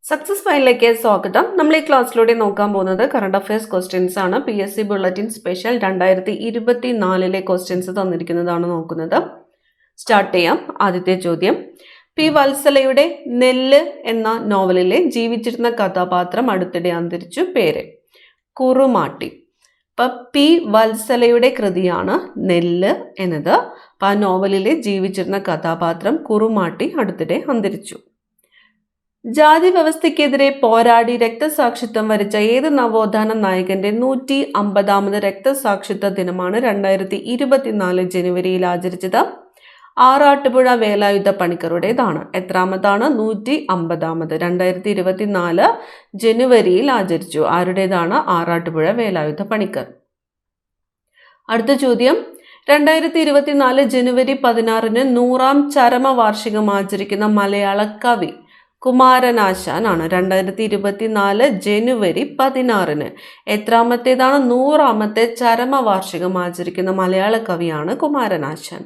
Success ഫൈലിലേക്ക് സ്വാഗതം. നമ്മൾ ഈ ക്ലാസ്സിലൂടെ നോക്കാൻ പോകുന്നത് കറണ്ട് അഫയേഴ്സ് ക്വസ്റ്റ്യൻസ് ആണ്. PSC ബുള്ളറ്റിൻ സ്പെഷ്യൽ 2024 ക്വസ്റ്റ്യൻസ് തന്നിരിക്കുന്നതാണ് നോക്കുന്നത്. സ്റ്റാർട്ട് ചെയ്യാം. ആദ്യത്തെ ചോദ്യം, P. വത്സലയുടെ നെല്ല് എന്ന നോവലിലെ ജീവിച്ചിരുന്ന കഥാപാത്രം അടുത്തിടെ അന്തരിച്ചു. പേര് കുറുമാട്ടി. അപ്പം P. വത്സലയുടെ കൃതിയാണ് നെല്ല് എന്നത്. അപ്പം ആ നോവലിലെ ജീവിച്ചിരുന്ന കഥാപാത്രം കുറുമാട്ടി അടുത്തിടെ അന്തരിച്ചു. ജാതി വ്യവസ്ഥയ്ക്കെതിരെ പോരാടി രക്തസാക്ഷിത്വം വരിച്ച ഏത് നവോത്ഥാന നായകന്റെ 150ാമത് രക്തസാക്ഷിത്വ ദിനമാണ് 2024 ജനുവരിയിൽ ആചരിച്ചത്? ആറാട്ടുപുഴ വേലായുധ പണിക്കരുടേതാണ്. എത്രാമതാണ്? 150ാമത്. 2024 ജനുവരിയിൽ ആചരിച്ചു. ആരുടേതാണ്? ആറാട്ടുപുഴ വേലായുധ പണിക്കർ. അടുത്ത ചോദ്യം, 2024 ജനുവരി 16 100ാം ചരമവാർഷികം ആചരിക്കുന്ന മലയാള കവി കുമാരനാശാനാണ്. 2024 ജനുവരി 16 എത്രാമത്തേതാണ്? 100ാമത്തെ ചരമവാർഷികം ആചരിക്കുന്ന മലയാള കവിയാണ് കുമാരനാശാൻ.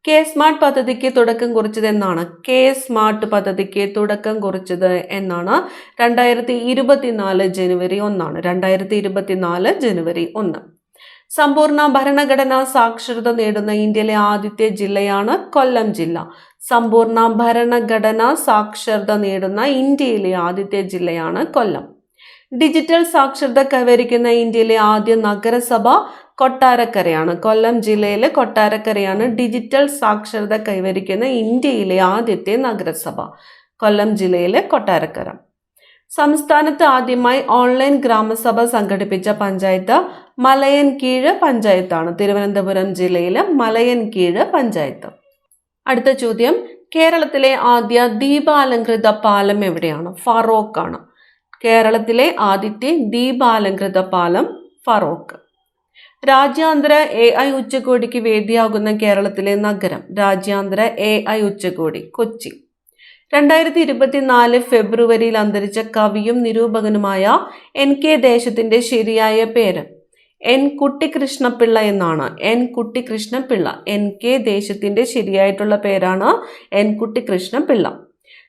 കെ സ്മാർട്ട് പദ്ധതിക്ക് തുടക്കം കുറിച്ചത് എന്നാണ്? കെ സ്മാർട്ട് പദ്ധതിക്ക് തുടക്കം കുറിച്ചത് എന്നാണ്? 2024 ജനുവരി 1. 2024 ജനുവരി 1. സമ്പൂർണ്ണ ഭരണഘടനാ സാക്ഷരത നേടുന്ന ഇന്ത്യയിലെ ആദ്യത്തെ ജില്ലയാണ് കൊല്ലം ജില്ല. സമ്പൂർണ്ണ ഭരണഘടനാ സാക്ഷരത നേടുന്ന ഇന്ത്യയിലെ ആദ്യത്തെ ജില്ലയാണ് കൊല്ലം. ഡിജിറ്റൽ സാക്ഷരത കൈവരിക്കുന്ന ഇന്ത്യയിലെ ആദ്യ നഗരസഭ കൊട്ടാരക്കരയാണ്. കൊല്ലം ജില്ലയിലെ കൊട്ടാരക്കരയാണ് ഡിജിറ്റൽ സാക്ഷരത കൈവരിക്കുന്ന ഇന്ത്യയിലെ ആദ്യത്തെ നഗരസഭ. കൊല്ലം ജില്ലയിലെ കൊട്ടാരക്കര. സംസ്ഥാനത്ത് ആദ്യമായി ഓൺലൈൻ ഗ്രാമസഭ സംഘടിപ്പിച്ച പഞ്ചായത്ത് മലയൻകീഴ് പഞ്ചായത്താണ്. തിരുവനന്തപുരം ജില്ലയിലെ മലയൻകീഴ് പഞ്ചായത്ത്. അടുത്ത ചോദ്യം, കേരളത്തിലെ ആദ്യ ദീപാലങ്കൃത പാലം എവിടെയാണ്? ഫറോക്കാണ്. കേരളത്തിലെ ആദ്യത്തെ ദീപാലങ്കൃത പാലം ഫറോക്ക്. രാജ്യാന്തര AI ഉച്ചകോടിക്ക് വേദിയാകുന്ന കേരളത്തിലെ നഗരം? രാജ്യാന്തര AI ഉച്ചകോടി കൊച്ചി. 2024 ഫെബ്രുവരിയിൽ അന്തരിച്ച കവിയും നിരൂപകനുമായ NK ദേശത്തിന്റെ ശരിയായ പേര്? N. കുട്ടിക്കൃഷ്ണപിള്ള എന്നാണ്. N. കുട്ടിക്കൃഷ്ണപിള്ള. NK ദേശത്തിന്റെ ശരിയായിട്ടുള്ള പേരാണ് N. കുട്ടിക്കൃഷ്ണപിള്ള.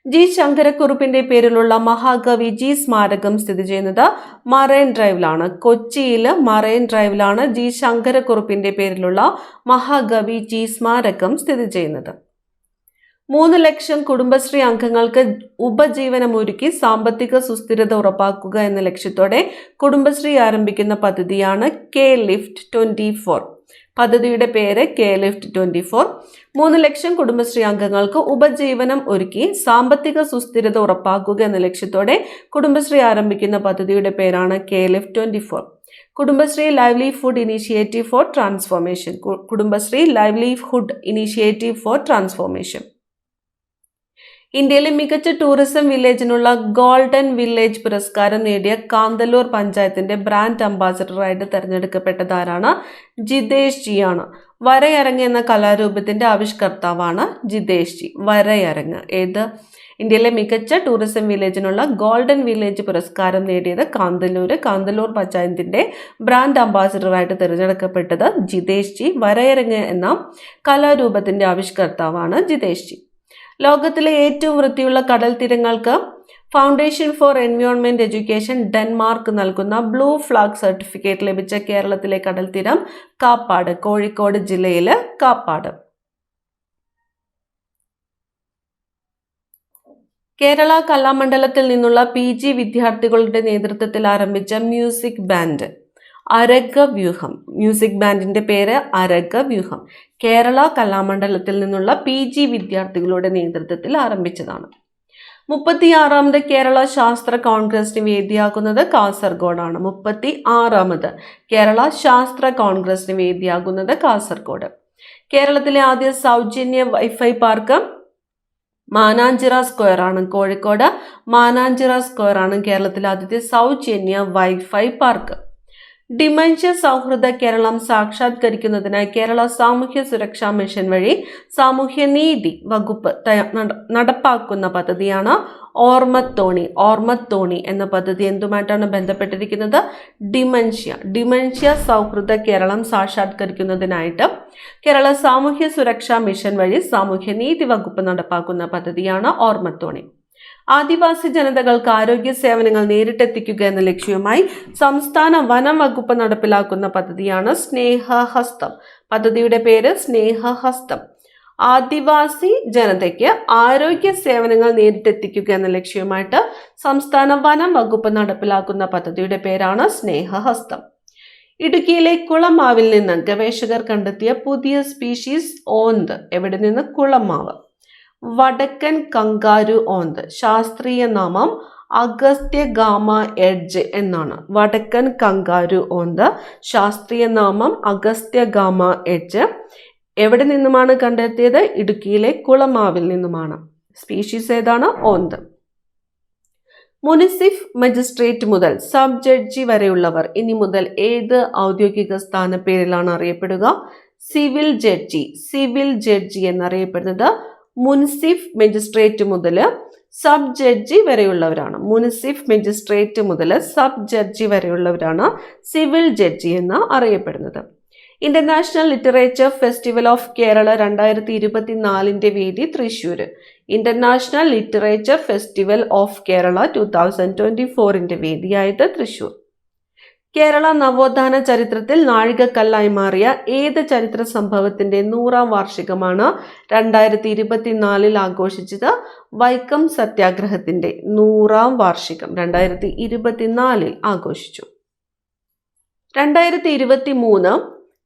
G. ശങ്കരക്കുറുപ്പിന്റെ പേരിലുള്ള മഹാകവി G സ്മാരകം സ്ഥിതി ചെയ്യുന്നത് മറൈൻ ഡ്രൈവിലാണ്. കൊച്ചിയിൽ മറൈൻ ഡ്രൈവിലാണ് G ശങ്കരക്കുറുപ്പിന്റെ പേരിലുള്ള മഹാകവി G സ്മാരകം സ്ഥിതി ചെയ്യുന്നത്. 3 ലക്ഷം കുടുംബശ്രീ അംഗങ്ങൾക്ക് ഉപജീവനമൊരുക്കി സാമ്പത്തിക സുസ്ഥിരത ഉറപ്പാക്കുക എന്ന ലക്ഷ്യത്തോടെ കുടുംബശ്രീ ആരംഭിക്കുന്ന പദ്ധതിയാണ് K-Lift 24. പദ്ധതിയുടെ പേര് K-Lift 24. 3 ലക്ഷം കുടുംബശ്രീ അംഗങ്ങൾക്ക് ഉപജീവനം ഒരുക്കി സാമ്പത്തിക സുസ്ഥിരത ഉറപ്പാക്കുക എന്ന ലക്ഷ്യത്തോടെ കുടുംബശ്രീ ആരംഭിക്കുന്ന പദ്ധതിയുടെ പേരാണ് K-Lift 24. Kudumbashree livelihood initiative four transformation. Kudumbashree livelihood initiative four transformation. ഇന്ത്യയിലെ മികച്ച ടൂറിസം വില്ലേജിനുള്ള ഗോൾഡൻ വില്ലേജ് പുരസ്കാരം നേടിയ കാന്തല്ലൂർ പഞ്ചായത്തിന്റെ ബ്രാൻഡ് അംബാസഡറായിട്ട് തെരഞ്ഞെടുക്കപ്പെട്ടതാരാണ്? ജിതേഷ് ജി ആണ്. വരയരങ്ങ് എന്ന കലാരൂപത്തിന്റെ ആവിഷ്കർത്താവാണ് ജിതേഷ് ജി. വരയരങ്ങ് ഏത്? ഇന്ത്യയിലെ മികച്ച ടൂറിസം വില്ലേജിനുള്ള ഗോൾഡൻ വില്ലേജ് പുരസ്കാരം നേടിയത് കാന്തല്ലൂർ പഞ്ചായത്തിന്റെ ബ്രാൻഡ് അംബാസഡറായിട്ട് തിരഞ്ഞെടുക്കപ്പെട്ടത് ജിതേഷ് ജി. വരയരങ്ങ് എന്ന കലാരൂപത്തിന്റെ ആവിഷ്കർത്താവാണ് ജിതേഷ് ജി. ലോകത്തിലെ ഏറ്റവും വൃത്തിയുള്ള കടൽ തീരങ്ങൾക്ക് foundation for environment education Denmark നൽകുന്ന ബ്ലൂ ഫ്ലാഗ് സർട്ടിഫിക്കറ്റ് ലഭിച്ച കേരളത്തിലെ കടൽ തീരം കാപ്പാട്. കോഴിക്കോട് ജില്ലയിലെ കാപ്പാട്. കേരള കലാമണ്ഡലത്തിൽ നിന്നുള്ള PG വിദ്യാർത്ഥികളുടെ നേതൃത്വത്തിൽ ആരംഭിച്ച മ്യൂസിക് ബാൻഡ് അരഗവ്യൂഹം. മ്യൂസിക് ബാൻഡിന്റെ പേര് അരഗവ്യൂഹം. കേരള കലാമണ്ഡലത്തിൽ നിന്നുള്ള PG വിദ്യാർത്ഥികളുടെ നേതൃത്വത്തിൽ ആരംഭിച്ചതാണ്. 36ാമത് കേരള ശാസ്ത്ര കോൺഗ്രസിന് വേദിയാകുന്നത് കാസർഗോഡാണ്. 36ാമത് കേരള ശാസ്ത്ര കോൺഗ്രസിന് വേദിയാകുന്നത് കാസർഗോഡ്. കേരളത്തിലെ ആദ്യ സൗജന്യ വൈഫൈ പാർക്ക് മാനാഞ്ചിറ സ്ക്വയർ ആണ്. കോഴിക്കോട് മാനാഞ്ചിറ സ്ക്വയർ ആണ് കേരളത്തിലെ ആദ്യത്തെ സൗജന്യ വൈഫൈ പാർക്ക്. ഡിമെൻഷ്യ സൗഹൃദ കേരളം സാക്ഷാത്കരിക്കുന്നതിനായി കേരള സാമൂഹ്യ സുരക്ഷാ മിഷൻ വഴി സാമൂഹ്യനീതി വകുപ്പ് നടപ്പാക്കുന്ന പദ്ധതിയാണ് ഓർമ്മത്തോണി എന്ന പദ്ധതി. എന്തുമായിട്ടാണ് ബന്ധപ്പെട്ടിരിക്കുന്നത്? ഡിമെൻഷ്യ സൗഹൃദ കേരളം സാക്ഷാത്കരിക്കുന്നതിനായിട്ട് കേരള സാമൂഹ്യ സുരക്ഷാ മിഷൻ വഴി സാമൂഹ്യനീതി വകുപ്പ് നടപ്പാക്കുന്ന പദ്ധതിയാണ് ഓർമ്മത്തോണി. ആദിവാസി ജനതകൾക്ക് ആരോഗ്യ സേവനങ്ങൾ നേരിട്ടെത്തിക്കുക എന്ന ലക്ഷ്യവുമായി സംസ്ഥാന വനം വകുപ്പ് നടപ്പിലാക്കുന്ന പദ്ധതിയാണ് സ്നേഹഹസ്തം. പദ്ധതിയുടെ പേര് സ്നേഹഹസ്തം. ആദിവാസി ജനതയ്ക്ക് ആരോഗ്യ സേവനങ്ങൾ നേരിട്ടെത്തിക്കുക എന്ന ലക്ഷ്യവുമായിട്ട് സംസ്ഥാന വനം വകുപ്പ് നടപ്പിലാക്കുന്ന പദ്ധതിയുടെ പേരാണ് സ്നേഹഹസ്തം. ഇടുക്കിയിലെ കുളമാവിൽ നിന്ന് ഗവേഷകർ കണ്ടെത്തിയ പുതിയ സ്പീഷീസ് ഓന്ത്. എവിടെ നിന്ന്? കുളമാവ്. വടക്കൻ കങ്കാരു ഓന്ത്. ശാസ്ത്രീയ നാമം അഗസ്ത്യഗാമ എഡ്ജ് എന്നാണ്. വടക്കൻ കങ്കാരു ഓന്ത്. ശാസ്ത്രീയ നാമം അഗസ്ത്യഗാമ എഡ്ജ്. എവിടെ നിന്നുമാണ് കണ്ടെത്തിയത്? ഇടുക്കിയിലെ കുളമാവിൽ നിന്നുമാണ്. സ്പീഷീസ് ഏതാണ്? ഓന്ത്. മുനിസിഫ് മജിസ്ട്രേറ്റ് മുതൽ സബ് ജഡ്ജി വരെയുള്ളവർ ഇനി മുതൽ ഏത് ഔദ്യോഗിക സ്ഥാനപ്പേരിലാണ് അറിയപ്പെടുക? Civil judge. സിവിൽ ജഡ്ജി എന്നറിയപ്പെടുന്നത് മുനിസിഫ് മജിസ്ട്രേറ്റ് മുതൽ സബ് ജഡ്ജി വരെയുള്ളവരാണ്. മുനിസിഫ് മജിസ്ട്രേറ്റ് മുതൽ സബ് ജഡ്ജി വരെയുള്ളവരാണ് സിവിൽ ജഡ്ജി എന്ന് അറിയപ്പെടുന്നത്. International literature festival of Kerala 2024 വേദി Thrissur. International literature festival of Kerala 2024 വേദിയായത് തൃശ്ശൂർ. കേരള നവോത്ഥാന ചരിത്രത്തിൽ നാഴികക്കല്ലായി മാറിയ ഏത് ചരിത്ര സംഭവത്തിന്റെ 100ാം വാർഷികമാണ് 2024 ആഘോഷിച്ചത്? വൈക്കം സത്യാഗ്രഹത്തിന്റെ 100ാം വാർഷികം 2024 ആഘോഷിച്ചു. 2023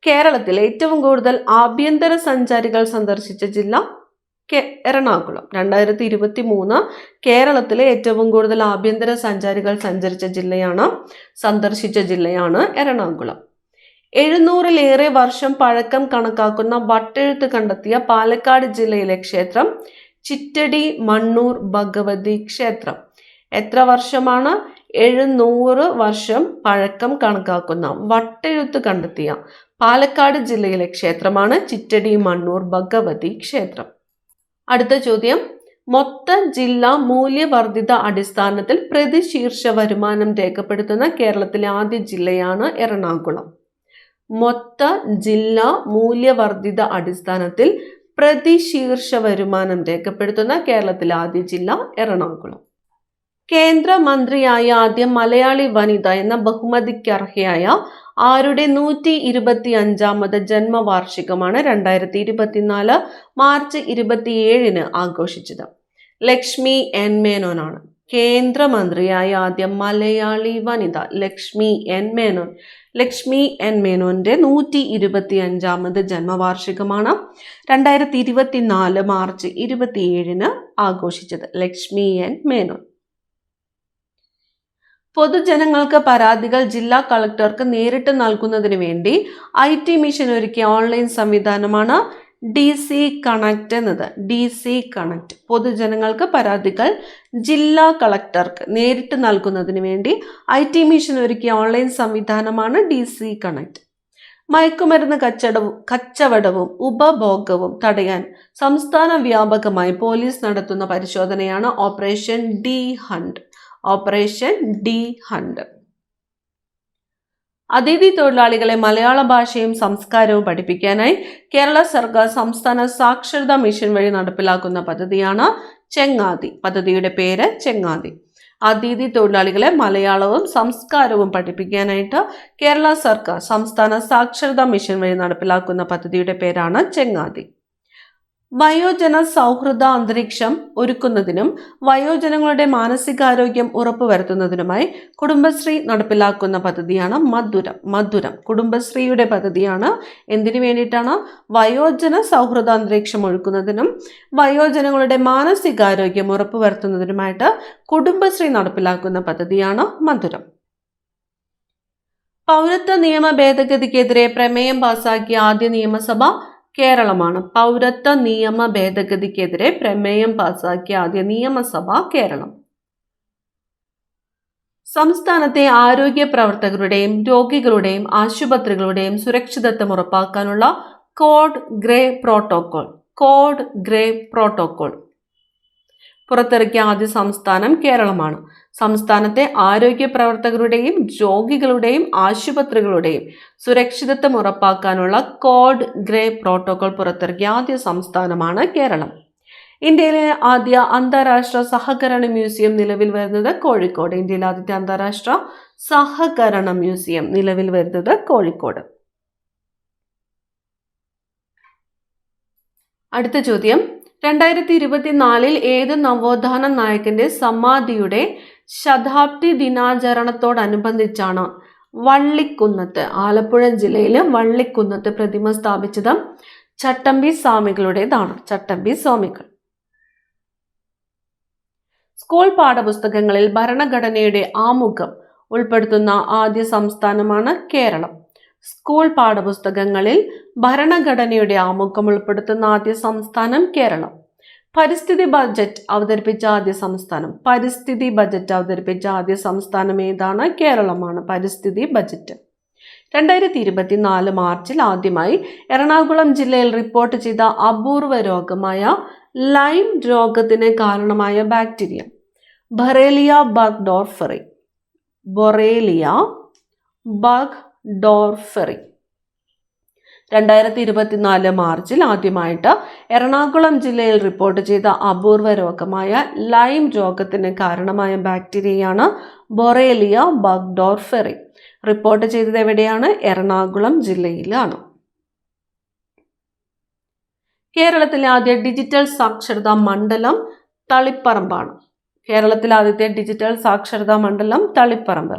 കേരളത്തിൽ ഏറ്റവും കൂടുതൽ ആഭ്യന്തര സഞ്ചാരികൾ സന്ദർശിച്ച ജില്ല എറണാകുളം. 2023 കേരളത്തിലെ ഏറ്റവും കൂടുതൽ ആഭ്യന്തര സഞ്ചാരികൾ സന്ദർശിച്ച ജില്ലയാണ് എറണാകുളം. 700-ലേറെ വർഷം പഴക്കം കണക്കാക്കുന്ന വട്ടെഴുത്ത് കണ്ടെത്തിയ പാലക്കാട് ജില്ലയിലെ ക്ഷേത്രം ചിറ്റടി മണ്ണൂർ ഭഗവതി ക്ഷേത്രം. എത്ര വർഷമാണ്? 700 വർഷം പഴക്കം കണക്കാക്കുന്ന വട്ടെഴുത്ത് കണ്ടെത്തിയ പാലക്കാട് ജില്ലയിലെ ക്ഷേത്രമാണ് ചിറ്റടി മണ്ണൂർ ഭഗവതി ക്ഷേത്രം. അടുത്ത ചോദ്യം, മൊത്ത ജില്ലാ മൂല്യവർദ്ധിത അടിസ്ഥാനത്തിൽ പ്രതിശീർഷ വരുമാനം രേഖപ്പെടുത്തുന്ന കേരളത്തിലെ ആദ്യ ജില്ലയാണ് എറണാകുളം. മൊത്ത ജില്ലാ മൂല്യവർദ്ധിത അടിസ്ഥാനത്തിൽ പ്രതിശീർഷ വരുമാനം രേഖപ്പെടുത്തുന്ന കേരളത്തിലെ ആദ്യ ജില്ല എറണാകുളം. കേന്ദ്രമന്ത്രിയായ ആദ്യ മലയാളി വനിത എന്ന ബഹുമതിക്കർഹയായ ആരുടെ 125ാമത് ജന്മവാർഷികമാണ് 2024 മാർച്ച് 27 ആഘോഷിച്ചത്? ലക്ഷ്മി എൻ മേനോനാണ്. കേന്ദ്രമന്ത്രിയായ ആദ്യ മലയാളി വനിത ലക്ഷ്മി എൻ മേനോൻ. ലക്ഷ്മി എൻ മേനോന്റെ 125ാമത് ജന്മവാർഷികമാണ് 2024 മാർച്ച് 27 ആഘോഷിച്ചത്. ലക്ഷ്മി എൻ മേനോൻ. പൊതുജനങ്ങൾക്ക് പരാതികൾ ജില്ലാ കളക്ടർക്ക് നേരിട്ട് നൽകുന്നതിന് വേണ്ടി IT മിഷൻ ഒരുക്കിയ ഓൺലൈൻ സംവിധാനമാണ് DC കണക്ട് എന്നത്. DC connect. പൊതുജനങ്ങൾക്ക് പരാതികൾ ജില്ലാ കളക്ടർക്ക് നേരിട്ട് നൽകുന്നതിന് വേണ്ടി IT മിഷൻ ഒരുക്കിയ ഓൺലൈൻ സംവിധാനമാണ് DC കണക്ട്. മയക്കുമരുന്ന് കച്ചവടവും ഉപഭോഗവും തടയാൻ സംസ്ഥാന വ്യാപകമായി പോലീസ് നടത്തുന്ന പരിശോധനയാണ് operation D hunt. Operation D hunt. അതിഥി തൊഴിലാളികളെ മലയാള ഭാഷയും സംസ്കാരവും പഠിപ്പിക്കാനായി കേരള സർക്കാർ സംസ്ഥാന സാക്ഷരതാ മിഷൻ വഴി നടപ്പിലാക്കുന്ന പദ്ധതിയാണ് ചെങ്ങാതി. പദ്ധതിയുടെ പേര് ചെങ്ങാതി. അതിഥി തൊഴിലാളികളെ മലയാളവും സംസ്കാരവും പഠിപ്പിക്കാനായിട്ട് കേരള സർക്കാർ സംസ്ഥാന സാക്ഷരതാ മിഷൻ വഴി നടപ്പിലാക്കുന്ന പദ്ധതിയുടെ പേരാണ് ചെങ്ങാതി. വയോജന സൗഹൃദ അന്തരീക്ഷം ഒരുക്കുന്നതിനും വയോജനങ്ങളുടെ മാനസികാരോഗ്യം ഉറപ്പുവരുത്തുന്നതിനുമായി കുടുംബശ്രീ നടപ്പിലാക്കുന്ന പദ്ധതിയാണ് മധുരം. മധുരം കുടുംബശ്രീയുടെ പദ്ധതിയാണ്. എന്തിനു വേണ്ടിയിട്ടാണ്? വയോജന സൗഹൃദ അന്തരീക്ഷം ഒരുക്കുന്നതിനും വയോജനങ്ങളുടെ മാനസികാരോഗ്യം ഉറപ്പുവരുത്തുന്നതിനുമായിട്ട് കുടുംബശ്രീ നടപ്പിലാക്കുന്ന പദ്ധതിയാണ് മധുരം. പൗരത്വ നിയമ ഭേദഗതിക്കെതിരെ പ്രമേയം പാസാക്കിയ ആദ്യ നിയമസഭ കേരളമാണ്. പൗരത്വ നിയമ ഭേദഗതിക്കെതിരെ പ്രമേയം പാസാക്കിയ ആദ്യ നിയമസഭ കേരളം. സംസ്ഥാനത്തെ ആരോഗ്യ പ്രവർത്തകരുടെയും രോഗികളുടെയും ആശുപത്രികളുടെയും സുരക്ഷിതത്വം ഉറപ്പാക്കാനുള്ള കോഡ് ഗ്രേ പ്രോട്ടോകോൾ പുറത്തിറക്കിയ ആദ്യ സംസ്ഥാനം കേരളമാണ്. സംസ്ഥാനത്തെ ആരോഗ്യ പ്രവർത്തകരുടെയും രോഗികളുടെയും ആശുപത്രികളുടെയും സുരക്ഷിതത്വം ഉറപ്പാക്കാനുള്ള കോഡ് ഗ്രേ പ്രോട്ടോകോൾ പുറത്തിറക്കിയ ആദ്യ സംസ്ഥാനമാണ് കേരളം. ഇന്ത്യയിലെ ആദ്യ അന്താരാഷ്ട്ര സഹകരണ മ്യൂസിയം നിലവിൽ വരുന്നത് കോഴിക്കോട്. ഇന്ത്യയിലെ ആദ്യത്തെ അന്താരാഷ്ട്ര സഹകരണ മ്യൂസിയം നിലവിൽ വരുന്നത് കോഴിക്കോട്. അടുത്ത ചോദ്യം, 2024 ഏത് നവോത്ഥാന നായകന്റെ സമാധിയുടെ ശതാബ്ദി ദിനാചരണത്തോടനുബന്ധിച്ചാണ് വള്ളിക്കുന്നത്ത്, ആലപ്പുഴ ജില്ലയിലെ വള്ളിക്കുന്നത്ത് പ്രതിമ സ്ഥാപിച്ചത്? ചട്ടമ്പി സ്വാമികളുടേതാണ്. ചട്ടമ്പി സ്വാമികൾ. സ്കൂൾ പാഠപുസ്തകങ്ങളിൽ ഭരണഘടനയുടെ ആമുഖം ഉൾപ്പെടുത്തുന്ന ആദ്യ സംസ്ഥാനമാണ് കേരളം. സ്കൂൾ പാഠപുസ്തകങ്ങളിൽ ഭരണഘടനയുടെ ആമുഖം ഉൾപ്പെടുത്തുന്ന ആദ്യ സംസ്ഥാനം കേരളം. പരിസ്ഥിതി ബജറ്റ് അവതരിപ്പിച്ച ആദ്യ സംസ്ഥാനം, പരിസ്ഥിതി ബജറ്റ് അവതരിപ്പിച്ച ആദ്യ സംസ്ഥാനം ഏതാണ്? കേരളമാണ്. പരിസ്ഥിതി ബജറ്റ്. 2024 മാർച്ചിൽ ആദ്യമായി എറണാകുളം ജില്ലയിൽ റിപ്പോർട്ട് ചെയ്ത അപൂർവ രോഗമായ ലൈം രോഗത്തിന് കാരണമായ bacteria Borrelia burgdorferi. Borrelia burgdorferi. 2024 മാർച്ചിൽ ആദ്യമായിട്ട് എറണാകുളം ജില്ലയിൽ റിപ്പോർട്ട് ചെയ്ത അപൂർവ രോഗമായ ലൈം രോഗത്തിന് കാരണമായ ബാക്ടീരിയയാണ് ബൊറേലിയ ബർഗ്ഡോർഫെറി. റിപ്പോർട്ട് ചെയ്തത് എവിടെയാണ്? എറണാകുളം ജില്ലയിലാണ്. കേരളത്തിലെ ആദ്യ ഡിജിറ്റൽ സാക്ഷരതാ മണ്ഡലം തളിപ്പറമ്പാണ്. കേരളത്തിലെ ആദ്യത്തെ ഡിജിറ്റൽ സാക്ഷരതാ മണ്ഡലം തളിപ്പറമ്പ്.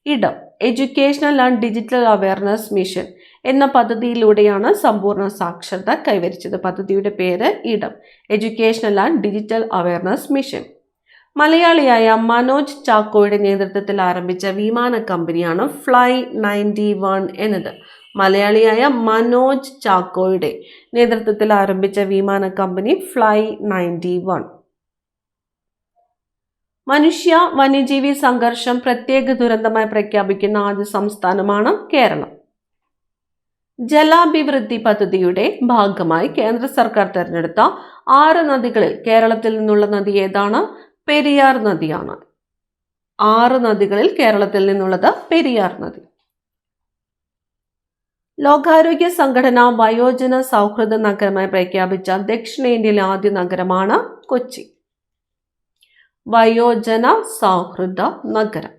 ഇടം educational and digital awareness mission എന്ന പദ്ധതിയിലൂടെയാണ് സമ്പൂർണ്ണ സാക്ഷരത കൈവരിച്ചത്. പദ്ധതിയുടെ പേര് ഇടം educational and digital awareness mission. മലയാളിയായ മനോജ് ചാക്കോയുടെ നേതൃത്വത്തിൽ ആരംഭിച്ച വിമാന കമ്പനിയാണ് ഫ്ലൈ 91 എന്നത്. മലയാളിയായ മനോജ് ചാക്കോയുടെ നേതൃത്വത്തിൽ ആരംഭിച്ച വിമാന കമ്പനി ഫ്ലൈ 91. മനുഷ്യ വന്യജീവി സംഘർഷം പ്രത്യേക ദുരന്തമായി പ്രഖ്യാപിക്കുന്ന ആദ്യ സംസ്ഥാനമാണ് കേരളം. ജലാഭിവൃദ്ധി പദ്ധതിയുടെ ഭാഗമായി കേന്ദ്ര സർക്കാർ തിരഞ്ഞെടുത്ത 6 നദികളിൽ കേരളത്തിൽ നിന്നുള്ള നദി ഏതാണ്? പെരിയാർ നദിയാണ്. 6 നദികളിൽ കേരളത്തിൽ നിന്നുള്ളത് പെരിയാർ നദി. ലോകാരോഗ്യ സംഘടന വയോജന സൗഹൃദ നഗരമായി പ്രഖ്യാപിച്ച ദക്ഷിണേന്ത്യയിലെ ആദ്യ നഗരമാണ് കൊച്ചി. വയോജന സൗഹൃദ നഗരം.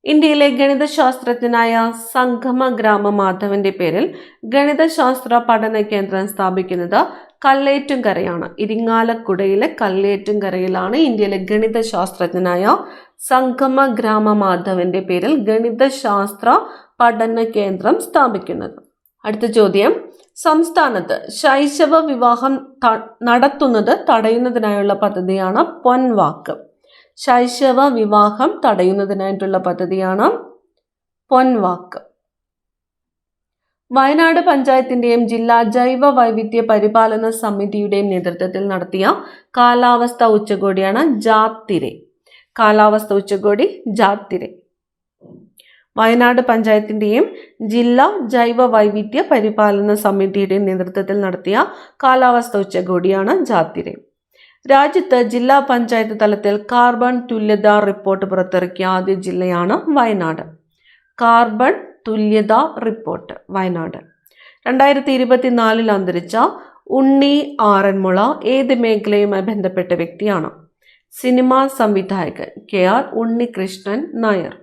ഇന്ത്യയിലെ ഗണിതശാസ്ത്രജ്ഞനായ സംഗമ ഗ്രാമ മാധവന്റെ പേരിൽ ഗണിതശാസ്ത്ര പഠന കേന്ദ്രം സ്ഥാപിക്കുന്നത് കല്ലേറ്റുംകരയാണ്. ഇരിങ്ങാലക്കുടയിലെ കല്ലേറ്റുംകരയിലാണ് ഇന്ത്യയിലെ ഗണിതശാസ്ത്രജ്ഞനായ സംഗമ ഗ്രാമ മാധവന്റെ പേരിൽ ഗണിതശാസ്ത്ര പഠന കേന്ദ്രം സ്ഥാപിക്കുന്നത്. അടുത്ത ചോദ്യം, സംസ്ഥാനത്ത് ശൈശവ വിവാഹം നടത്തുന്നത് തടയുന്നതിനായുള്ള പദ്ധതിയാണ് പൊൻവാക്ക്. ശൈശവ വിവാഹം തടയുന്നതിനായിട്ടുള്ള പദ്ധതിയാണ് പൊൻവാക്ക്. വയനാട് പഞ്ചായത്തിന്റെയും ജില്ലാ ജൈവ വൈവിധ്യ പരിപാലന സമിതിയുടെയും നേതൃത്വത്തിൽ നടത്തിയ കാലാവസ്ഥ ഉച്ചകോടിയാണ് ജാത്തിരെ. കാലാവസ്ഥ ഉച്ചകോടി ജാത്തിരെ. വയനാട് പഞ്ചായത്തിന്റെയും ജില്ലാ ജൈവ വൈവിധ്യ പരിപാലന സമിതിയുടെയും നേതൃത്വത്തിൽ നടത്തിയ കാലാവസ്ഥ ഉച്ചകോടിയാണ് ജാത്തിരെ. രാജ്യത്ത് ജില്ലാ പഞ്ചായത്ത് തലത്തിൽ കാർബൺ തുല്യതാ റിപ്പോർട്ട് പുറത്തിറക്കിയ ആദ്യ ജില്ലയാണ് വയനാട്. കാർബൺ തുല്യതാ റിപ്പോർട്ട് വയനാട്. 2024 അന്തരിച്ച ഉണ്ണി ആറന്മുള ഏത് മേഖലയുമായി ബന്ധപ്പെട്ട വ്യക്തിയാണ്? സിനിമാ സംവിധായകൻ KR ഉണ്ണികൃഷ്ണൻ നായർ.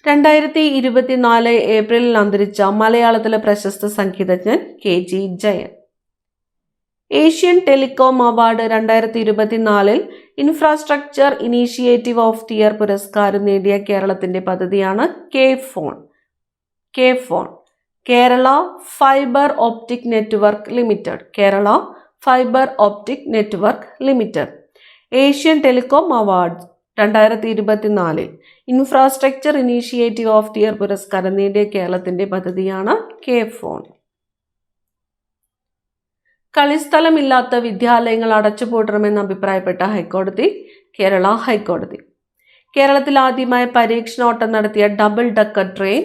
2024 ഏപ്രിലിൽ അന്തരിച്ച മലയാളത്തിലെ പ്രശസ്ത സംഗീതജ്ഞൻ KG Jayan. Asian telecom award 2024 infrastructure initiative of the year പുരസ്കാരം നേടിയ കേരളത്തിന്റെ പദ്ധതിയാണ് K-FON. K-FON Kerala fibre optic network limited. Kerala fibre optic network limited. Asian telecom award 2024 infrastructure initiative of the year പുരസ്കാരം നേടിയ കേരളത്തിന്റെ പദ്ധതിയാണ് കെ-ഫോൺ. കളിസ്ഥലമില്ലാത്ത വിദ്യാലയങ്ങൾ അടച്ചുപൂട്ടണമെന്ന് അഭിപ്രായപ്പെട്ട ഹൈക്കോടതി കേരള ഹൈക്കോടതി. കേരളത്തിൽ ആദ്യമായി പരീക്ഷണോട്ടം നടത്തിയ double decker train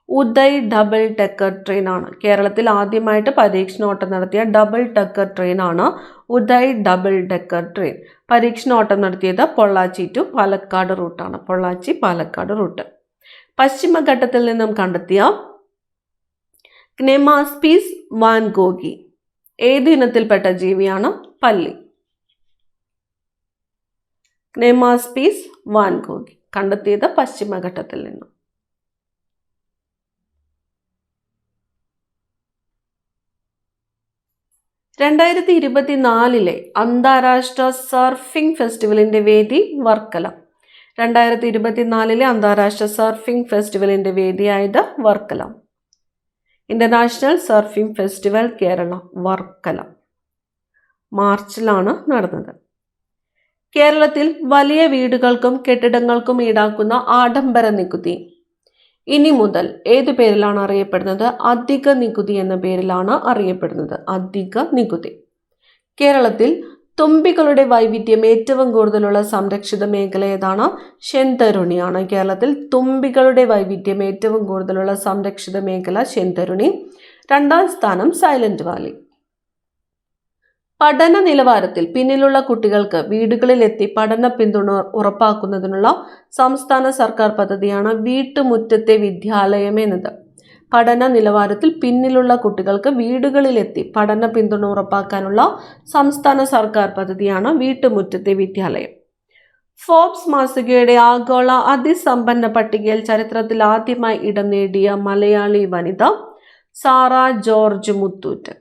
Uday double decker train ആണ്. കേരളത്തിൽ ആദ്യമായിട്ട് പരീക്ഷണോട്ടം നടത്തിയ ഡബിൾ ഡെക്കർ ട്രെയിൻ ആണ് ഉദയ് ഡബിൾ ഡെക്കർ ട്രെയിൻ. പരീക്ഷണോട്ടം നടത്തിയത് പൊള്ളാച്ചി ടു പാലക്കാട് റൂട്ടാണ്. പൊള്ളാച്ചി പാലക്കാട് റൂട്ട്. പശ്ചിമഘട്ടത്തിൽ നിന്നും കണ്ടെത്തിയ ക്നെമാസ്പീസ് വാൻ ഗോഗി ഏത് ഇനത്തിൽപ്പെട്ട ജീവിയാണ് പല്ലി? നെമാസ്പീസ് വാൻഗോഗി. കണ്ടെത്തിയത് പശ്ചിമഘട്ടത്തിൽ നിന്നും. 2024 അന്താരാഷ്ട്ര സർഫിംഗ് ഫെസ്റ്റിവലിന്റെ വേദി വർക്കല. 2024 അന്താരാഷ്ട്ര സർഫിംഗ് ഫെസ്റ്റിവലിന്റെ വേദിയായത് Varkala. International surfing festival Kerala Varkala മാർച്ചിലാണ് നടന്നത്. കേരളത്തിൽ വലിയ വീടുകൾക്കും കെട്ടിടങ്ങൾക്കും ഈടാക്കുന്ന ആഡംബര നികുതി ഇനി മുതൽ ഏതു പേരിലാണ് അറിയപ്പെടുന്നത്? അധിക നികുതി എന്ന പേരിലാണ് അറിയപ്പെടുന്നത്. അധിക നികുതി. കേരളത്തിൽ തുമ്പികളുടെ വൈവിധ്യം ഏറ്റവും കൂടുതലുള്ള സംരക്ഷിത മേഖല ഏതാണ്? ശെന്തരുണിയാണ്. കേരളത്തിൽ തുമ്പികളുടെ വൈവിധ്യം ഏറ്റവും കൂടുതലുള്ള സംരക്ഷിത മേഖല ശെന്തരുണി. 2ാം സ്ഥാനം സൈലന്റ് വാലി. പഠന നിലവാരത്തിൽ പിന്നിലുള്ള കുട്ടികൾക്ക് വീടുകളിലെത്തി പഠന പിന്തുണ ഉറപ്പാക്കുന്നതിനുള്ള സംസ്ഥാന സർക്കാർ പദ്ധതിയാണ് വീട്ടുമുറ്റത്തെ വിദ്യാലയം എന്നത്. പഠന നിലവാരത്തിൽ പിന്നിലുള്ള കുട്ടികൾക്ക് വീടുകളിലെത്തി പഠന പിന്തുണ ഉറപ്പാക്കാനുള്ള സംസ്ഥാന സർക്കാർ പദ്ധതിയാണ് വീട്ടുമുറ്റത്തെ വിദ്യാലയം. ഫോബ്സ് മാസികയുടെ ആഗോള അതിസമ്പന്ന പട്ടികയിൽ ചരിത്രത്തിൽ ആദ്യമായി ഇടം നേടിയ മലയാളി വനിത സാറ ജോർജ് മുത്തൂറ്റ്.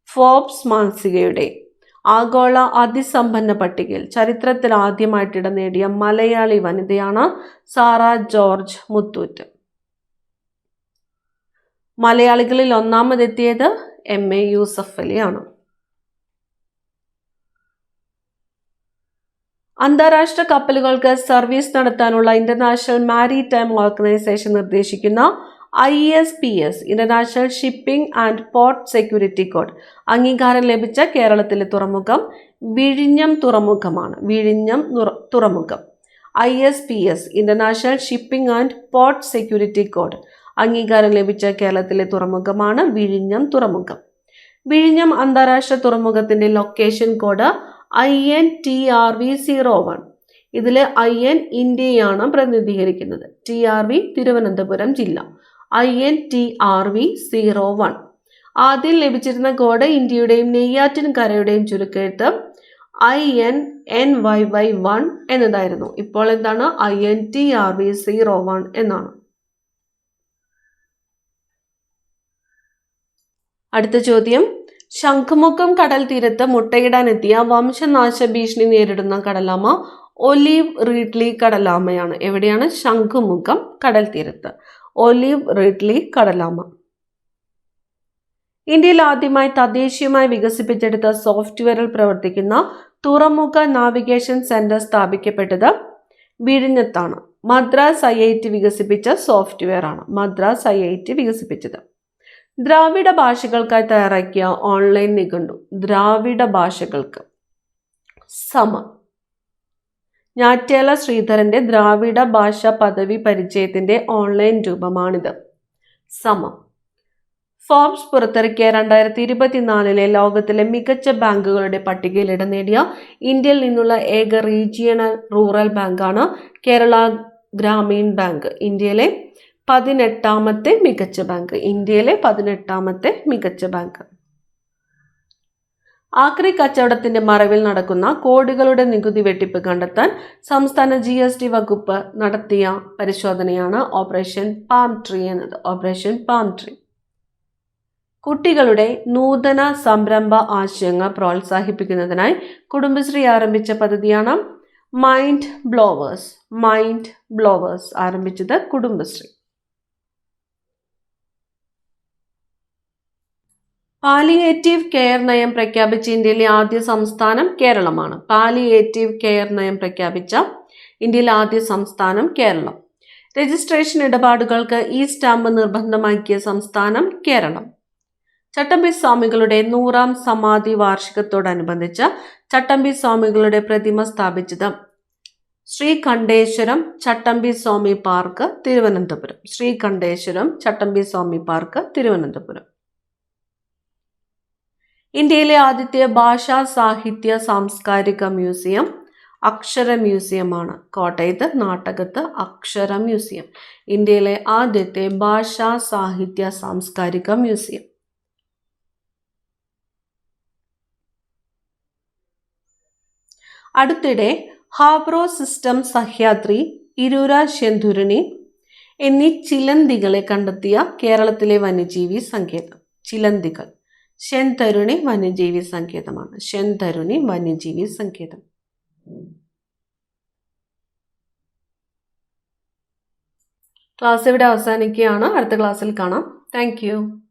ഫോബ്സ് മാസികയുടെ ആഗോള അതിസമ്പന്ന പട്ടികയിൽ ചരിത്രത്തിൽ ആദ്യമായിട്ട് ഇടം നേടിയ മലയാളി വനിതയാണ് സാറ ജോർജ് മുത്തൂറ്റ്. മലയാളികളിൽ ഒന്നാമതെത്തിയത് MA യൂസഫ് അലിയാണ്. അന്താരാഷ്ട്ര കപ്പലുകൾക്ക് സർവീസ് നടത്താനുള്ള ഇന്റർനാഷണൽ മാരിടൈം ഓർഗനൈസേഷൻ നിർദ്ദേശിക്കുന്ന ISPS international shipping and port security code അംഗീകാരം ലഭിച്ച കേരളത്തിലെ തുറമുഖം വിഴിഞ്ഞം തുറമുഖമാണ്. വിഴിഞ്ഞം തുറമുഖം. ISPS international shipping and port security code അംഗീകാരം ലഭിച്ച കേരളത്തിലെ തുറമുഖമാണ് വിഴിഞ്ഞം തുറമുഖം. വിഴിഞ്ഞം അന്താരാഷ്ട്ര തുറമുഖത്തിന്റെ ലൊക്കേഷൻ കോഡ് INTRV01. ഇതിലെ IN ഇന്ത്യയാണ് പ്രതിനിധീകരിക്കുന്നത്. TRV തിരുവനന്തപുരം ജില്ല. INTRV01. ആദ്യം ലഭിച്ചിരുന്ന കോഡ് ഇന്ത്യയുടെയും നെയ്യാറ്റിൻകരയുടെയും ചുരുക്കെഴുത്ത് INNYY1 എന്നതായിരുന്നു. ഇപ്പോൾ എന്താണ്? INTRV01 എന്നാണ്. അടുത്ത ചോദ്യം, ശംഖുമുഖം കടൽ തീരത്ത് മുട്ടയിടാനെത്തിയ വംശനാശ ഭീഷണി നേരിടുന്ന കടലാമ ഒലീവ് റീഡ്ലി കടലാമയാണ്. എവിടെയാണ്? ശംഖുമുഖം കടൽ തീരത്ത്. Olive readily കടലാമ. ഇന്ത്യയിൽ ആദ്യമായി തദ്ദേശീയമായി വികസിപ്പിച്ചെടുത്ത സോഫ്റ്റ്വെയറിൽ പ്രവർത്തിക്കുന്ന തുറമുഖ നാവിഗേഷൻ സെന്റർ സ്ഥാപിക്കപ്പെട്ടത് വിഴിഞ്ഞത്താണ്. മദ്രാസ് IIT വികസിപ്പിച്ച സോഫ്റ്റ്വെയർ ആണ്. മദ്രാസ് IIT വികസിപ്പിച്ചത്. ദ്രാവിഡ ഭാഷകൾക്കായി തയ്യാറാക്കിയ ഓൺലൈൻ നിഘണ്ടു. ദ്രാവിഡ ഭാഷകൾക്ക് ഞാറ്റേല ശ്രീധരന്റെ ദ്രാവിഡ ഭാഷാ പദവി പരിചയത്തിന്റെ ഓൺലൈൻ രൂപമാണിത്. ഫോബ്സ് പുറത്തിറക്കിയ 2024 ലോകത്തിലെ മികച്ച ബാങ്കുകളുടെ പട്ടികയിൽ ഇടം നേടിയ ഇന്ത്യയിൽ നിന്നുള്ള ഏക റീജിയണൽ റൂറൽ ബാങ്കാണ് കേരള ഗ്രാമീൺ ബാങ്ക്. ഇന്ത്യയിലെ 18ാമത്തെ മികച്ച ബാങ്ക്. ഇന്ത്യയിലെ 18ാമത്തെ മികച്ച ബാങ്ക്. ആക്രി കച്ചവടത്തിന്റെ മറവിൽ നടക്കുന്ന കോടികളുടെ നികുതി വെട്ടിപ്പ് കണ്ടെത്താൻ സംസ്ഥാന GST വകുപ്പ് നടത്തിയ പരിശോധനയാണ് ഓപ്പറേഷൻ പാം ട്രീ എന്നത്. Operation palm tree. കുട്ടികളുടെ നൂതന സംരംഭ ആശയങ്ങൾ പ്രോത്സാഹിപ്പിക്കുന്നതിനായി കുടുംബശ്രീ ആരംഭിച്ച പദ്ധതിയാണ് മൈൻഡ് ബ്ലോവേഴ്സ്. മൈൻഡ് ബ്ലോവേഴ്സ് ആരംഭിച്ചത് കുടുംബശ്രീ. പാലിയേറ്റീവ് കെയർ നയം പ്രഖ്യാപിച്ച ഇന്ത്യയിലെ ആദ്യ സംസ്ഥാനം കേരളമാണ്. പാലിയേറ്റീവ് കെയർ നയം പ്രഖ്യാപിച്ച ഇന്ത്യയിലെ ആദ്യ സംസ്ഥാനം കേരളം. രജിസ്ട്രേഷൻ ഇടപാടുകൾക്ക് സ്റ്റാമ്പ് നിർബന്ധമാക്കിയ സംസ്ഥാനം കേരളം. ചട്ടമ്പി സ്വാമികളുടെ 100ാം സമാധി വാർഷികത്തോടനുബന്ധിച്ച് ചട്ടമ്പി സ്വാമികളുടെ പ്രതിമ സ്ഥാപിച്ചത് ശ്രീകണ്ഠേശ്വരം ചട്ടമ്പി സ്വാമി പാർക്ക്, തിരുവനന്തപുരം. ശ്രീകണ്ഠേശ്വരം ചട്ടമ്പി സ്വാമി പാർക്ക്, തിരുവനന്തപുരം. ഇന്ത്യയിലെ ആദ്യത്തെ ഭാഷാ സാഹിത്യ സാംസ്കാരിക മ്യൂസിയം അക്ഷര മ്യൂസിയമാണ്. കോട്ടയത്ത് നാട്ടകത്ത് അക്ഷര മ്യൂസിയം. ഇന്ത്യയിലെ ആദ്യത്തെ ഭാഷാ സാഹിത്യ സാംസ്കാരിക മ്യൂസിയം. അടുത്തിടെ ഹാബ്രോ സിസ്റ്റം സഹ്യാദ്രി, ഇരൂര ശെന്തുരുണി എന്നീ ചിലന്തികളെ കണ്ടെത്തിയ കേരളത്തിലെ വന്യജീവി സങ്കേതം. ചിലന്തികൾ ശെന്തരുണി വന്യജീവി സങ്കേതമാണ്. ശെന്തരുണി വന്യജീവി സങ്കേതം. ക്ലാസ് ഇവിടെ അവസാനിക്കുകയാണ്. അടുത്ത ക്ലാസ്സിൽ കാണാം. താങ്ക്